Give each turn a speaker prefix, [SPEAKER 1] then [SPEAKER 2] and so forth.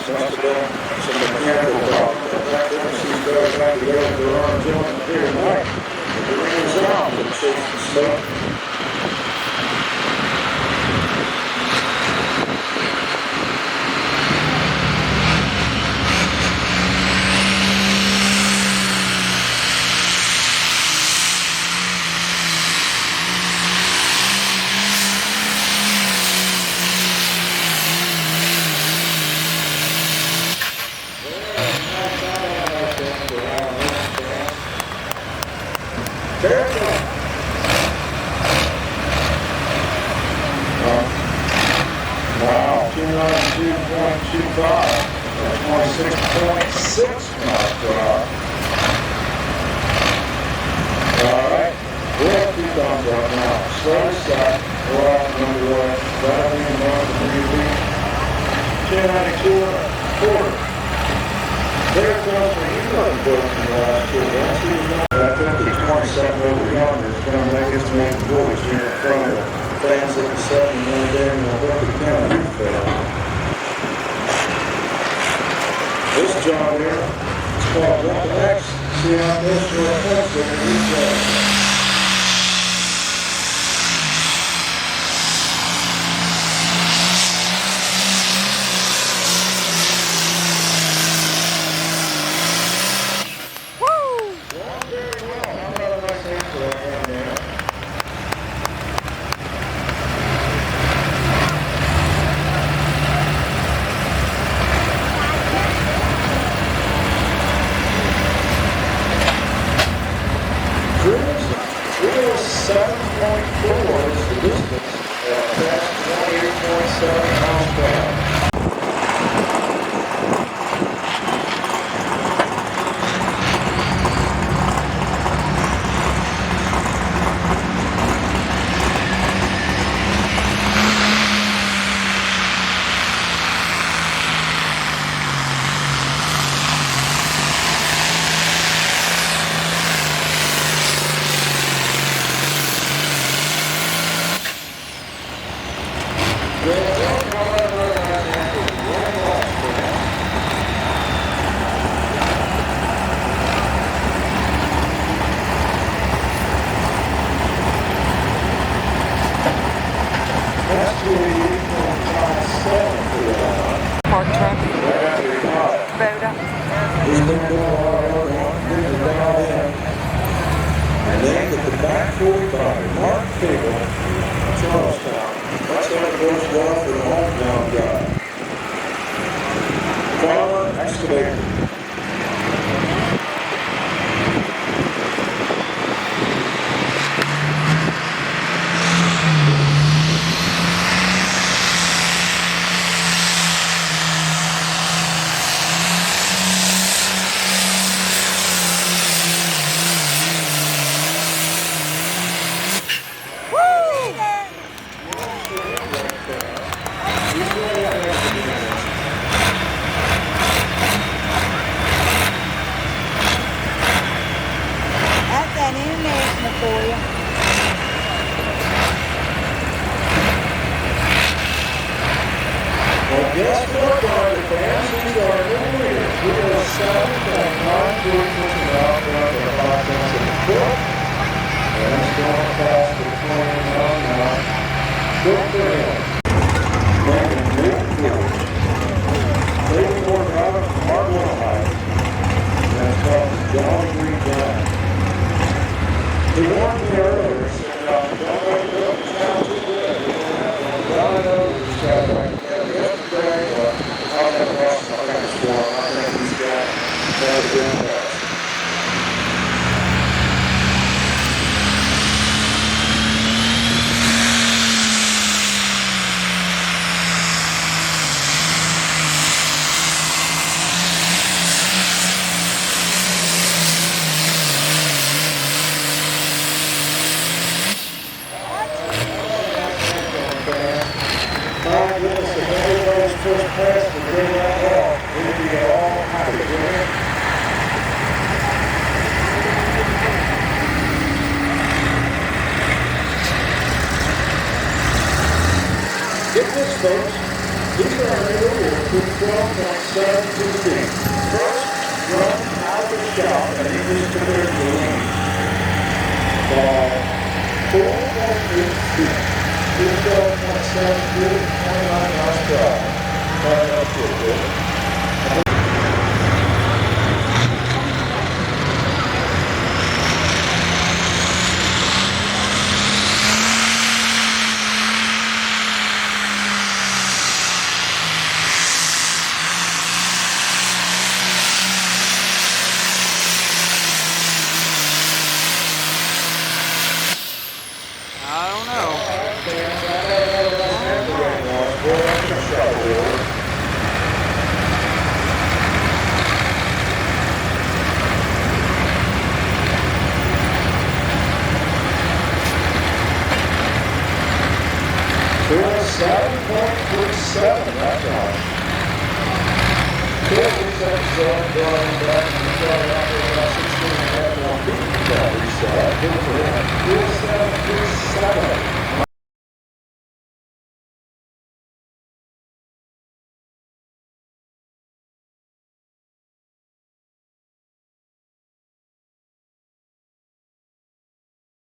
[SPEAKER 1] Must have been some mechanical problem. Back then, she goes back to go to the run joint here tonight. The ring is out and chasing smoke. Berkeley. Wow, 292.25. 26.6 miles per hour. Alright, we'll have two thumbs up now. Slow start, we're off and underway. That'll be north of the 292.25. There goes the England book in the last 2 months. I think the 27 over yonder is going to make its main voice here in front of the fans at the 7 one day in the Berkeley County Youth Fair. This job here is called What the X. See how this short points in the replay.
[SPEAKER 2] Park truck. Boda.
[SPEAKER 1] And then at the back 45, Mark Figel, Charlestown. That's how it goes well for the hometown guy. Farmer Excavator. Well, guess what, Florida fans? These are new leaders. We are 7.9 vehicles an hour down to the 5 tenths of a foot. And it's going past the 20 mile an hour. Good for him. Making new course. Leading more driver from Hardwell Heights. And it's called the Jolly Green Giant. He warned me earlier, said, don't wake up and sound too good. We're going to have to domino the track. First pass to bring that ball. We'll be all happy. Get this, folks. These are new here, 12.72 feet. First run out of the shop, and he was compared to the lead by 4.8 feet. 12.72, 29 miles per hour. Right up to it.
[SPEAKER 2] I don't know.
[SPEAKER 1] We're 7.37, that's all. This is episode going back to the start after about 16 and a half feet. Good for him. 7.37.